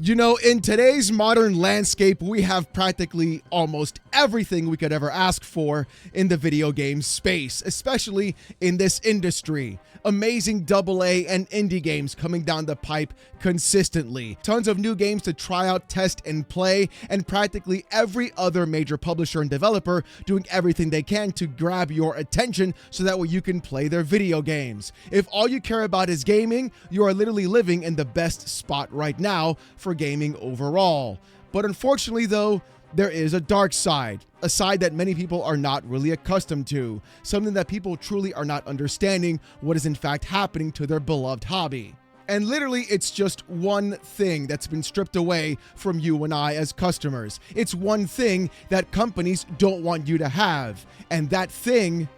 You know, in today's modern landscape, we have practically almost everything we could ever ask for in the video game space, especially in this industry. Amazing AA and indie games coming down the pipe consistently. Tons of new games to try out, test, and play, and practically every other major publisher and developer doing everything they can to grab your attention so that way you can play their video games. If all you care about is gaming, you are literally living in the best spot right now for gaming overall. But unfortunately though, there is a dark side, a side that many people are not really accustomed to, something that people truly are not understanding what is in fact happening to their beloved hobby. And literally, it's just one thing that's been stripped away from you and I as customers. It's one thing that companies don't want you to have, and that thing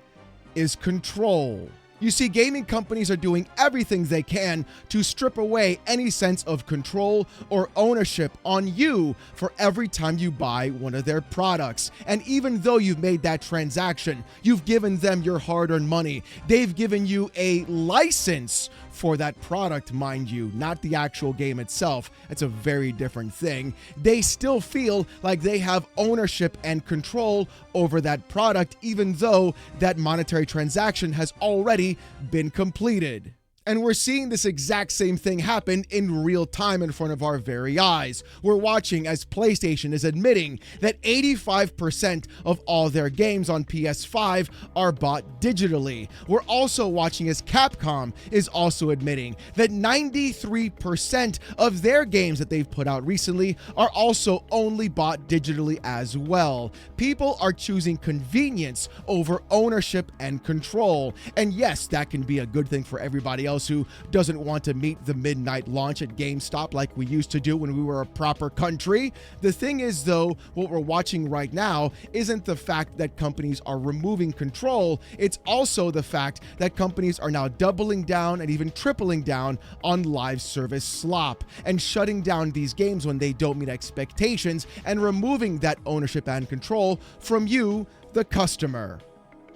is control. You see, gaming companies are doing everything they can to strip away any sense of control or ownership on you for every time you buy one of their products. And even though you've made that transaction, you've given them your hard-earned money, they've given you a license for that product, mind you, not the actual game itself. It's a very different thing. They still feel like they have ownership and control over that product, even though that monetary transaction has already been completed. And we're seeing this exact same thing happen in real time in front of our very eyes. We're watching as PlayStation is admitting that 85% of all their games on PS5 are bought digitally. We're also watching as Capcom is also admitting that 93% of their games that they've put out recently are also only bought digitally as well. People are choosing convenience over ownership and control. And yes, that can be a good thing for everybody else who doesn't want to meet the midnight launch at GameStop like we used to do when we were a proper country. The thing is, though, what we're watching right now isn't the fact that companies are removing control. It's also the fact that companies are now doubling down and even tripling down on live service slop and shutting down these games when they don't meet expectations and removing that ownership and control from you, the customer.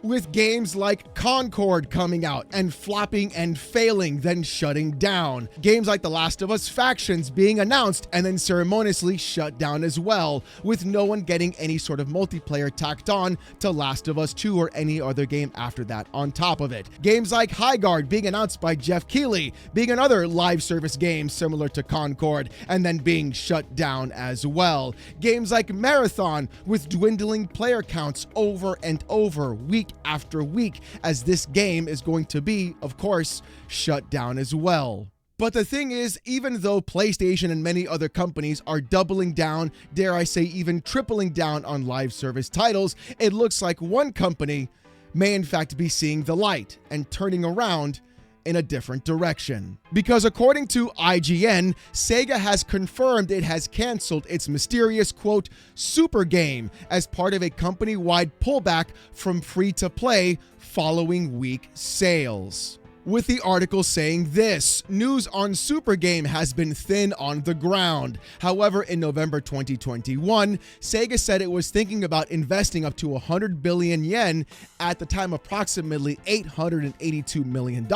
With games like Concord coming out and flopping and failing, then shutting down. Games like The Last of Us Factions being announced and then ceremoniously shut down as well, with no one getting any sort of multiplayer tacked on to Last of Us 2 or any other game after that on top of it. Games like Highguard being announced by Jeff Keighley, being another live service game similar to Concord, and then being shut down as well. Games like Marathon with dwindling player counts over and over, week after week, as this game is going to be, of course, shut down as well. But the thing is, even though PlayStation and many other companies are doubling down, dare I say even tripling down on live service titles, it looks like one company may in fact be seeing the light and turning around in a different direction. Because according to IGN, Sega has confirmed it has canceled its mysterious, quote, super game as part of a company-wide pullback from free-to-play following weak sales. With the article saying this, news on Super Game has been thin on the ground. However, in November 2021, Sega said it was thinking about investing up to 100 billion yen, at the time approximately $882 million,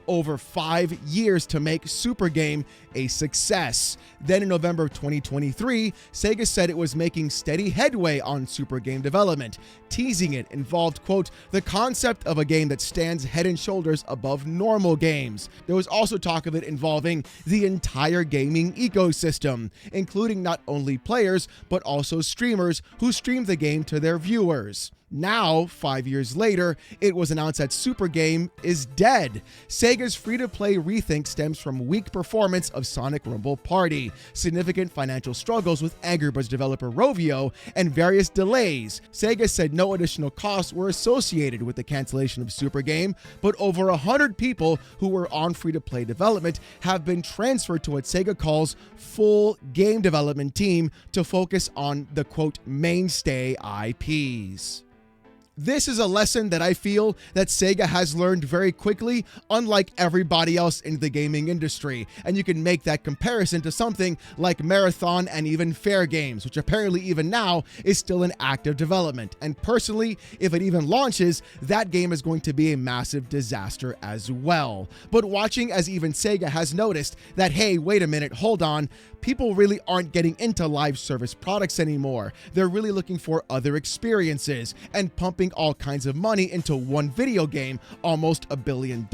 over 5 years to make Super Game a success. Then in November of 2023, Sega said it was making steady headway on Super Game development. Teasing it involved, quote, the concept of a game that stands head and shoulders above normal games. There was also talk of it involving the entire gaming ecosystem, including not only players, but also streamers who stream the game to their viewers. Now, 5 years later, it was announced that Super Game is dead. Sega's free-to-play rethink stems from weak performance of Sonic Rumble Party, significant financial struggles with Angry Birds developer Rovio, and various delays. Sega said no additional costs were associated with the cancellation of Super Game, but over 100 people who were on free-to-play development have been transferred to what Sega calls full game development team to focus on the, quote, mainstay IPs. This is a lesson that I feel that Sega has learned very quickly, unlike everybody else in the gaming industry. And you can make that comparison to something like Marathon and even Fair Games, which apparently even now is still in active development. And personally, if it even launches, that game is going to be a massive disaster as well. But watching as even Sega has noticed that, hey, wait a minute, hold on, people really aren't getting into live service products anymore. They're really looking for other experiences, and pumping all kinds of money into one video game, almost $1 billion,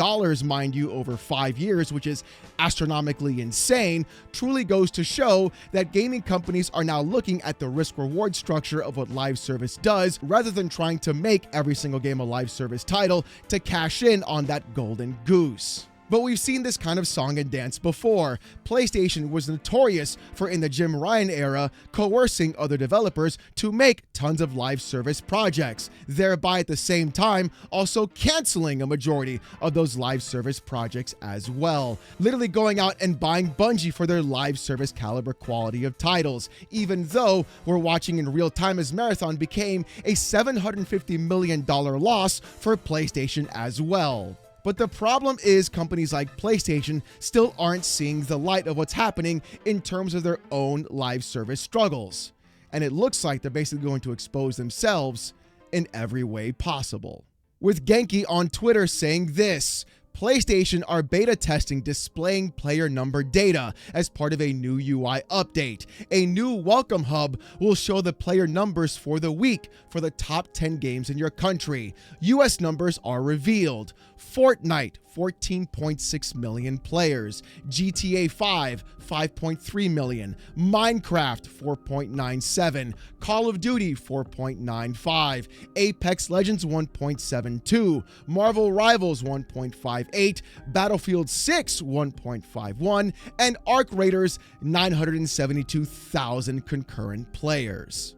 mind you, over 5 years, which is astronomically insane, truly goes to show that gaming companies are now looking at the risk-reward structure of what live service does, rather than trying to make every single game a live service title to cash in on that golden goose. But we've seen this kind of song and dance before. PlayStation was notorious for, in the Jim Ryan era, coercing other developers to make tons of live service projects, thereby at the same time also canceling a majority of those live service projects as well. Literally going out and buying Bungie for their live service caliber quality of titles, even though we're watching in real time as Marathon became a $750 million loss for PlayStation as well. But the problem is companies like PlayStation still aren't seeing the light of what's happening in terms of their own live service struggles. And it looks like they're basically going to expose themselves in every way possible. With Genki on Twitter saying this: PlayStation are beta testing displaying player number data as part of a new UI update. A new welcome hub will show the player numbers for the week for the top 10 games in your country. US numbers are revealed. Fortnite, 14.6 million players. GTA 5, 5.3 million. Minecraft, 4.97. Call of Duty, 4.95. Apex Legends, 1.72. Marvel Rivals, 1.58. Battlefield 6, 1.51. And Arc Raiders, 972,000 concurrent players.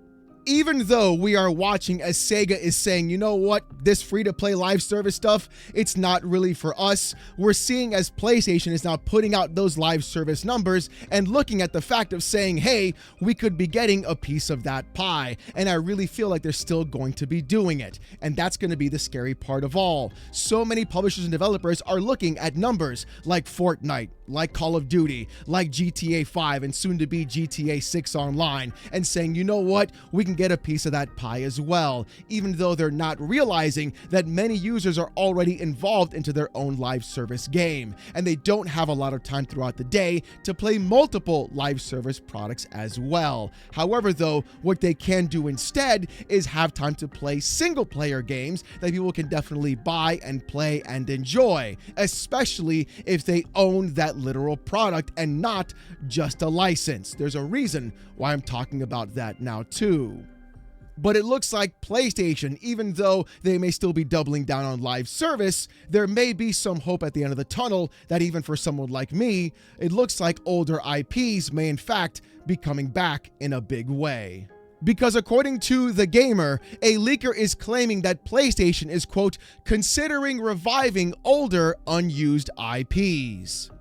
Even though we are watching as Sega is saying, you know what, this free-to-play live service stuff, it's not really for us, we're seeing as PlayStation is now putting out those live service numbers and looking at the fact of saying, hey, we could be getting a piece of that pie. And I really feel like they're still going to be doing it. And that's going to be the scary part of all. So many publishers and developers are looking at numbers like Fortnite, like Call of Duty, like GTA 5, and soon to be GTA 6 Online, and saying, you know what, we can get a piece of that pie as well, even though they're not realizing that many users are already involved into their own live service game, and they don't have a lot of time throughout the day to play multiple live service products as well. However, though, what they can do instead is have time to play single player games that people can definitely buy and play and enjoy, especially if they own that literal product and not just a license. There's a reason why I'm talking about that now too. But it looks like PlayStation, even though they may still be doubling down on live service, there may be some hope at the end of the tunnel that even for someone like me, it looks like older IPs may in fact be coming back in a big way. Because according to The Gamer, a leaker is claiming that PlayStation is, quote, considering reviving older unused IPs.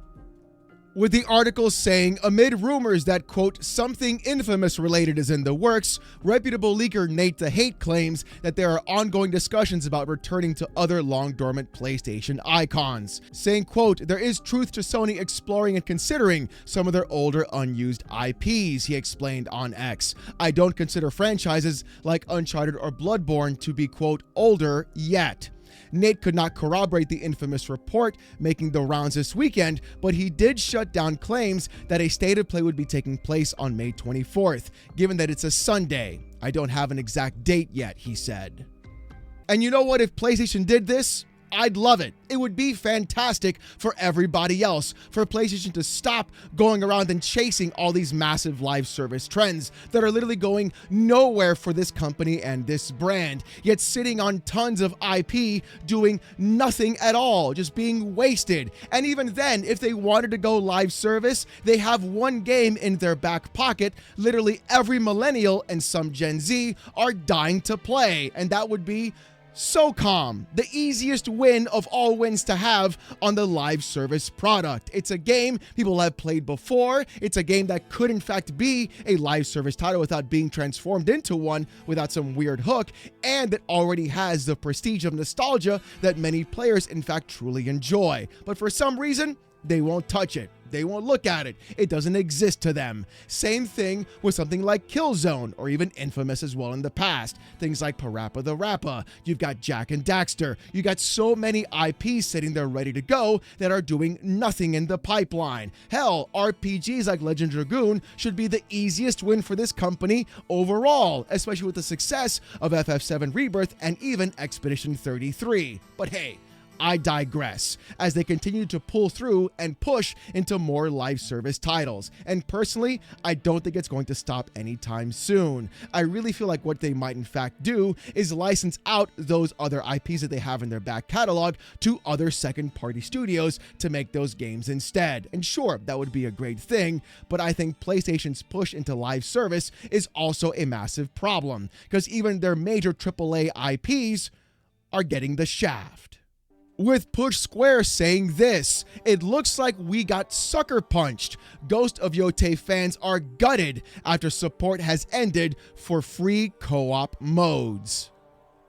With the article saying, amid rumors that, quote, something infamous related is in the works, reputable leaker Nate the Hate claims that there are ongoing discussions about returning to other long-dormant PlayStation icons, saying, quote, there is truth to Sony exploring and considering some of their older unused IPs, he explained on X. I don't consider franchises like Uncharted or Bloodborne to be, quote, older yet. Nate could not corroborate the infamous report making the rounds this weekend, but he did shut down claims that a state of play would be taking place on May 24th, given that it's a Sunday. I don't have an exact date yet, he said. And you know what? If PlayStation did this, I'd love it. It would be fantastic for everybody else, for PlayStation to stop going around and chasing all these massive live service trends that are literally going nowhere for this company and this brand, yet sitting on tons of IP doing nothing at all, just being wasted. And even then, if they wanted to go live service, they have one game in their back pocket literally every millennial and some Gen Z are dying to play, and that would be SOCOM, the easiest win of all wins to have on the live service product. It's a game people have played before. It's a game that could in fact be a live service title without being transformed into one without some weird hook, and that already has the prestige of nostalgia that many players in fact truly enjoy. But for some reason, they won't touch it. They won't look at it. It doesn't exist to them. Same thing with something like Killzone, or even Infamous as well in the past. Things like Parappa the Rapper. You've got Jak and Daxter. You got so many IPs sitting there ready to go that are doing nothing in the pipeline. Hell, RPGs like Legend Dragoon should be the easiest win for this company overall, especially with the success of FF7 Rebirth and even Expedition 33. But hey, I digress, as they continue to pull through and push into more live service titles. And personally, I don't think it's going to stop anytime soon. I really feel like what they might in fact do is license out those other IPs that they have in their back catalog to other second-party studios to make those games instead. And sure, that would be a great thing, but I think PlayStation's push into live service is also a massive problem, because even their major AAA IPs are getting the shaft. With Push Square saying this, "It looks like we got sucker punched. Ghost of Yotei fans are gutted after support has ended for free co-op modes."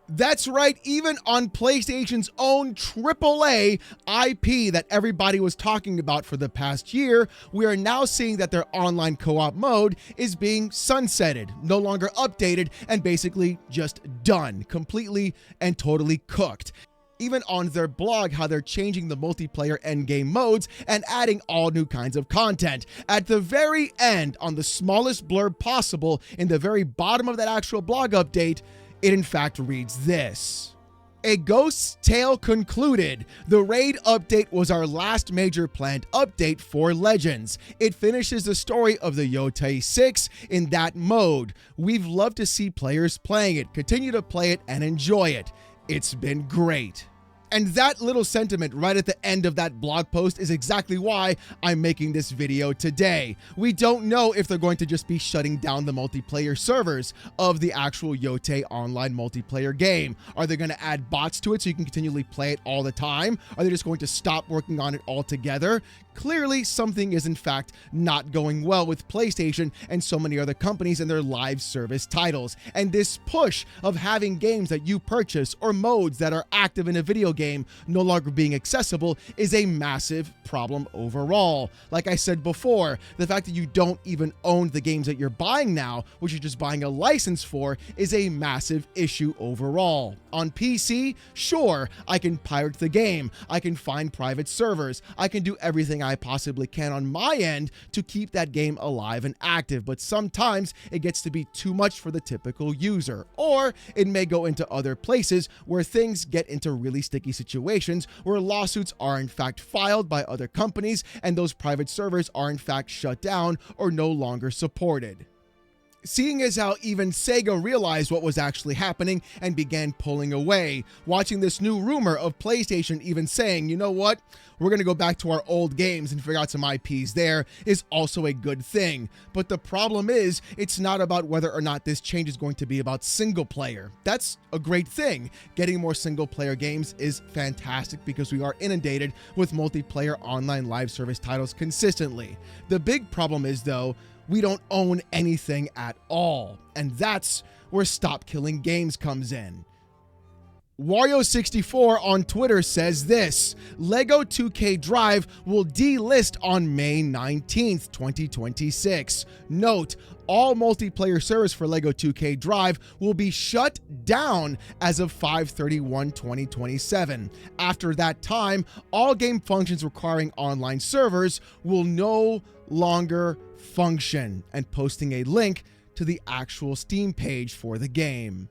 That's right, even on PlayStation's own AAA IP that everybody was talking about for the past year, we are now seeing that their online co-op mode is being sunsetted, no longer updated, and basically just done, completely and totally cooked. Even on their blog, how they're changing the multiplayer endgame modes and adding all new kinds of content. At the very end, on the smallest blurb possible, in the very bottom of that actual blog update, it in fact reads this: "A Ghost's Tale concluded. The raid update was our last major planned update for Legends. It finishes the story of the Yotei 6 in that mode. We've loved to see players playing it. Continue to play it and enjoy it. It's been great." And that little sentiment right at the end of that blog post is exactly why I'm making this video today. We don't know if they're going to just be shutting down the multiplayer servers of the actual Yotei online multiplayer game. Are they going to add bots to it so you can continually play it all the time? Are they just going to stop working on it altogether? Clearly, something is in fact not going well with PlayStation and so many other companies and their live service titles. And this push of having games that you purchase or modes that are active in a video game no longer being accessible is a massive problem overall. Like I said before, the fact that you don't even own the games that you're buying now, which you're just buying a license for, is a massive issue overall. On PC, sure, I can pirate the game, I can find private servers, I can do everything I possibly can on my end to keep that game alive and active, but sometimes it gets to be too much for the typical user, or it may go into other places where things get into really sticky situations where lawsuits are in fact filed by other companies and those private servers are in fact shut down or no longer supported. Seeing as how even Sega realized what was actually happening and began pulling away, watching this new rumor of PlayStation even saying, you know what, we're going to go back to our old games and figure out some IPs there, is also a good thing. But the problem is, it's not about whether or not this change is going to be about single player. That's a great thing. Getting more single player games is fantastic because we are inundated with multiplayer online live service titles consistently. The big problem is, though, we don't own anything at all. And that's where Stop Killing Games comes in. Wario64 on Twitter says this: LEGO 2K Drive will delist on May 19th, 2026. Note, all multiplayer servers for LEGO 2K Drive will be shut down as of 5/31/2027. After that time, all game functions requiring online servers will no longer function, and posting a link to the actual Steam page for the game.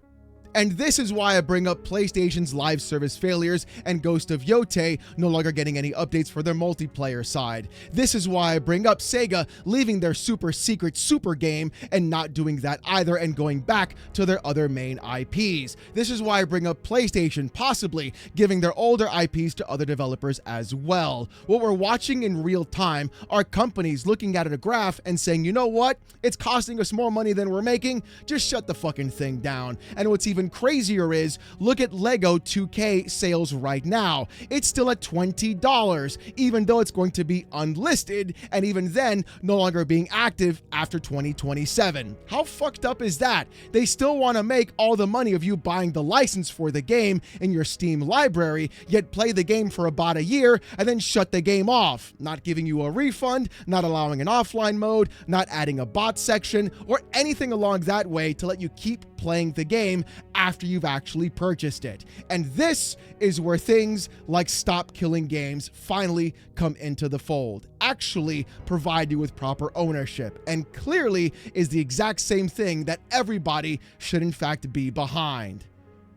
And this is why I bring up PlayStation's live service failures and Ghost of Yotei no longer getting any updates for their multiplayer side. This is why I bring up Sega leaving their super secret super game and not doing that either and going back to their other main IPs. This is why I bring up PlayStation possibly giving their older IPs to other developers as well. What we're watching in real time are companies looking at a graph and saying, you know what? It's costing us more money than we're making. Just shut the fucking thing down. And what's even even crazier is, look at LEGO 2K sales right now. It's still at $20, even though it's going to be unlisted, and even then, no longer being active after 2027. How fucked up is that? They still want to make all the money of you buying the license for the game in your Steam library, yet play the game for about a year and then shut the game off, not giving you a refund, not allowing an offline mode, not adding a bot section, or anything along that way to let you keep playing the game after you've actually purchased it. And this is where things like Stop Killing Games finally come into the fold, actually provide you with proper ownership, and clearly is the exact same thing that everybody should in fact be behind.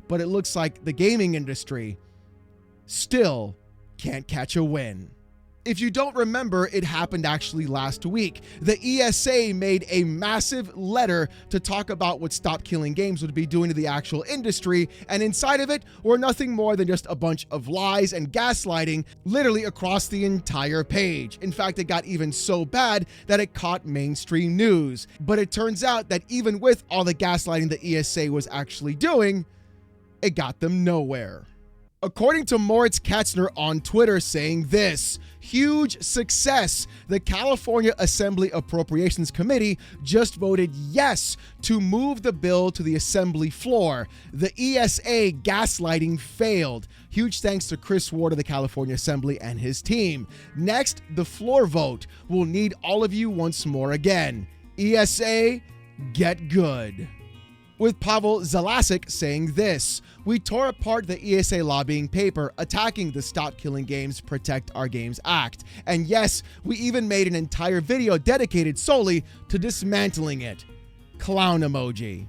But it looks like the gaming industry still can't catch a win. If you don't remember, it happened actually last week. The ESA made a massive letter to talk about what Stop Killing Games would be doing to the actual industry, and inside of it were nothing more than just a bunch of lies and gaslighting literally across the entire page. In fact, it got even so bad that it caught mainstream news. But it turns out that even with all the gaslighting the ESA was actually doing, it got them nowhere. According to Moritz Katzner on Twitter saying this, huge success. The California Assembly Appropriations Committee just voted yes to move the bill to the Assembly floor. The ESA gaslighting failed. Huge thanks to Chris Ward of the California Assembly and his team. Next, the floor vote. We'll need all of you once more again. ESA, get good. With Pavel Zelasic saying this, we tore apart the ESA lobbying paper attacking the Stop Killing Games, Protect Our Games Act. And yes, we even made an entire video dedicated solely to dismantling it. Clown emoji.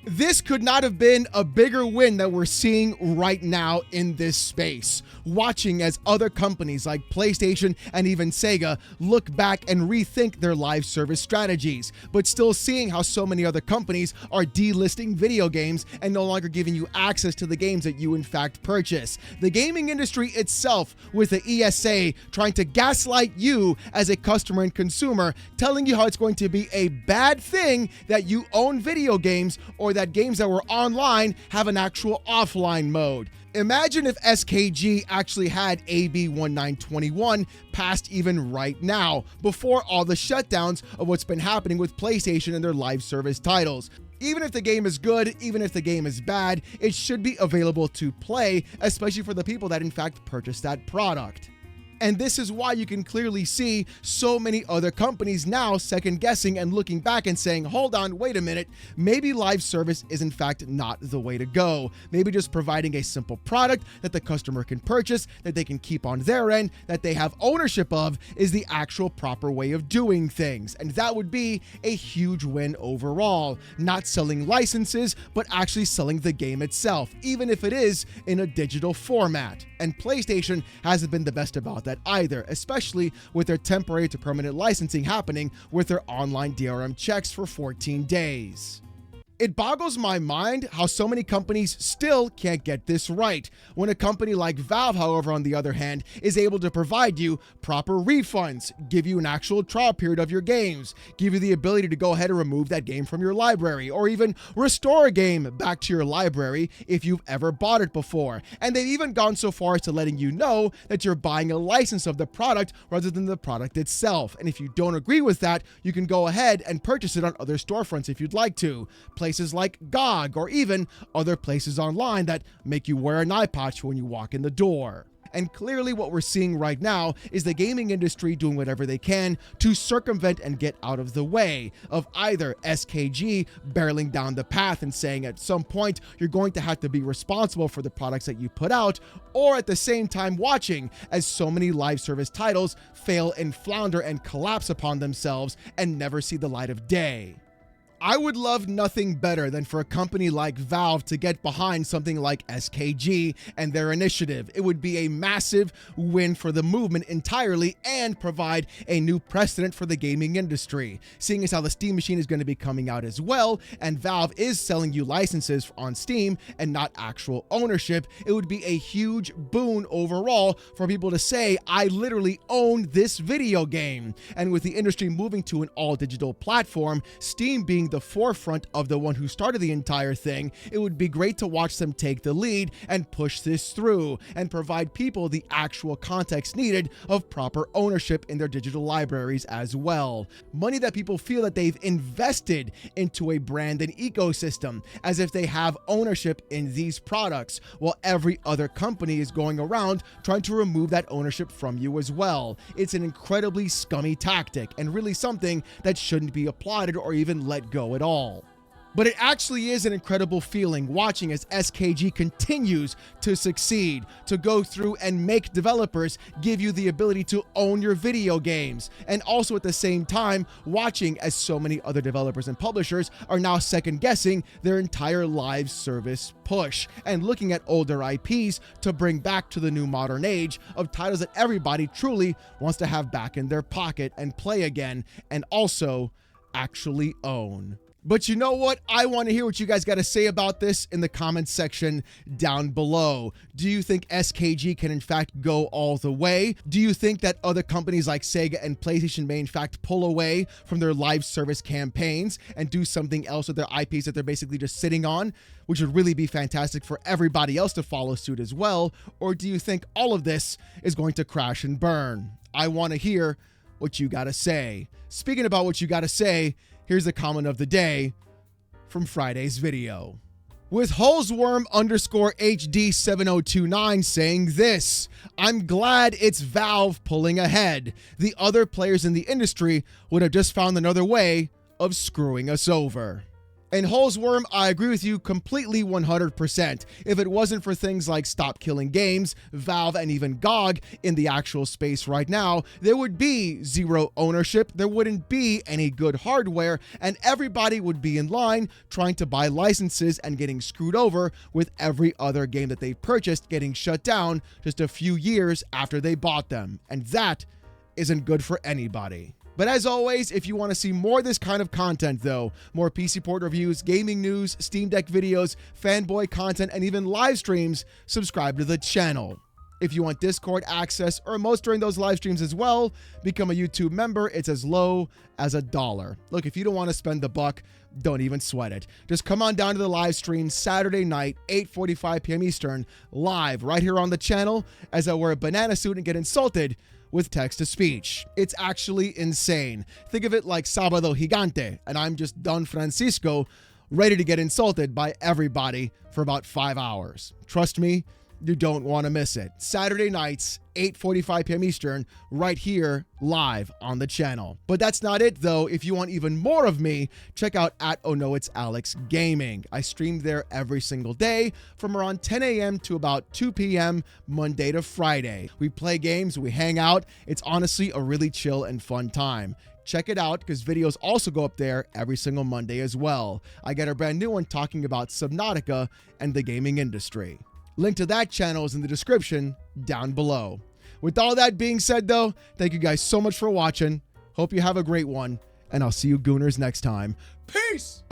This could not have been a bigger win that we're seeing right now in this space. Watching as other companies like PlayStation and even Sega look back and rethink their live service strategies, but still seeing how so many other companies are delisting video games and no longer giving you access to the games that you in fact purchase. The gaming industry itself, with the ESA trying to gaslight you as a customer and consumer, telling you how it's going to be a bad thing that you own video games or that games that were online have an actual offline mode. Imagine if SKG actually had AB 1921 passed even right now, before all the shutdowns of what's been happening with PlayStation and their live service titles. Even if the game is good, even if the game is bad, it should be available to play, especially for the people that in fact purchased that product. And this is why you can clearly see so many other companies now second guessing and looking back and saying, hold on, wait a minute, maybe live service is in fact not the way to go. Maybe just providing a simple product that the customer can purchase, that they can keep on their end, that they have ownership of, is the actual proper way of doing things. And that would be a huge win overall. Not selling licenses, but actually selling the game itself, even if it is in a digital format. And PlayStation hasn't been the best about that either, especially with their temporary to permanent licensing happening with their online DRM checks for 14 days. It boggles my mind how so many companies still can't get this right, when a company like Valve, however, on the other hand, is able to provide you proper refunds, give you an actual trial period of your games, give you the ability to go ahead and remove that game from your library, or even restore a game back to your library if you've ever bought it before. And they've even gone so far as to letting you know that you're buying a license of the product rather than the product itself. And if you don't agree with that, you can go ahead and purchase it on other storefronts if you'd like to. Places like GOG, or even other places online that make you wear an eye patch when you walk in the door. And clearly what we're seeing right now is the gaming industry doing whatever they can to circumvent and get out of the way of either SKG barreling down the path and saying at some point you're going to have to be responsible for the products that you put out, or at the same time watching as so many live service titles fail and flounder and collapse upon themselves and never see the light of day. I would love nothing better than for a company like Valve to get behind something like SKG and their initiative. It would be a massive win for the movement entirely and provide a new precedent for the gaming industry. Seeing as how the Steam Machine is going to be coming out as well, and Valve is selling you licenses on Steam and not actual ownership, it would be a huge boon overall for people to say, I literally own this video game. And with the industry moving to an all-digital platform, Steam being the forefront of the one who started the entire thing, it would be great to watch them take the lead and push this through and provide people the actual context needed of proper ownership in their digital libraries as well. Money that people feel that they've invested into a brand and ecosystem, as if they have ownership in these products, while every other company is going around trying to remove that ownership from you as well. It's an incredibly scummy tactic and really something that shouldn't be applauded or even let go at all. But it actually is an incredible feeling watching as SKG continues to succeed, to go through and make developers give you the ability to own your video games, and also at the same time watching as so many other developers and publishers are now second guessing their entire live service push and looking at older IPs to bring back to the new modern age of titles that everybody truly wants to have back in their pocket and play again, and also actually own. But you know what? I want to hear what you guys got to say about this in the comments section down below. Do you think SKG can in fact go all the way? Do you think that other companies like Sega and PlayStation may in fact pull away from their live service campaigns and do something else with their IPs that they're basically just sitting on, which would really be fantastic for everybody else to follow suit as well? Or do you think all of this is going to crash and burn? I want to hear what you got to say. Speaking about what you got to say, here's the comment of the day from Friday's video. With Holzworm_HD7029 saying this: I'm glad it's Valve pulling ahead. The other players in the industry would have just found another way of screwing us over. And Holzworm, I agree with you completely 100%. If it wasn't for things like Stop Killing Games, Valve, and even GOG in the actual space right now, there would be zero ownership, there wouldn't be any good hardware, and everybody would be in line trying to buy licenses and getting screwed over with every other game that they purchased getting shut down just a few years after they bought them. And that isn't good for anybody. But as always, if you want to see more of this kind of content though, more PC port reviews, gaming news, Steam Deck videos, fanboy content, and even live streams, subscribe to the channel. If you want Discord access or emotes during those live streams as well, become a YouTube member. It's as low as $1. Look, if you don't want to spend the buck, don't even sweat it. Just come on down to the live stream Saturday night, 8:45 p.m. Eastern, live right here on the channel as I wear a banana suit and get insulted with text-to-speech. It's actually insane. Think of it like Sábado Gigante, and I'm just Don Francisco, ready to get insulted by everybody for about 5 hours. Trust me, you don't want to miss it. Saturday nights, 8:45 p.m. Eastern, right here, live on the channel. But that's not it, though. If you want even more of me, check out @OhNoIt'sAlexGaming. I stream there every single day from around 10 a.m. to about 2 p.m. Monday to Friday. We play games, we hang out. It's honestly a really chill and fun time. Check it out because videos also go up there every single Monday as well. I get a brand new one talking about Subnautica and the gaming industry. Link to that channel is in the description down below. With all that being said, though, thank you guys so much for watching. Hope you have a great one, and I'll see you gooners next time. Peace!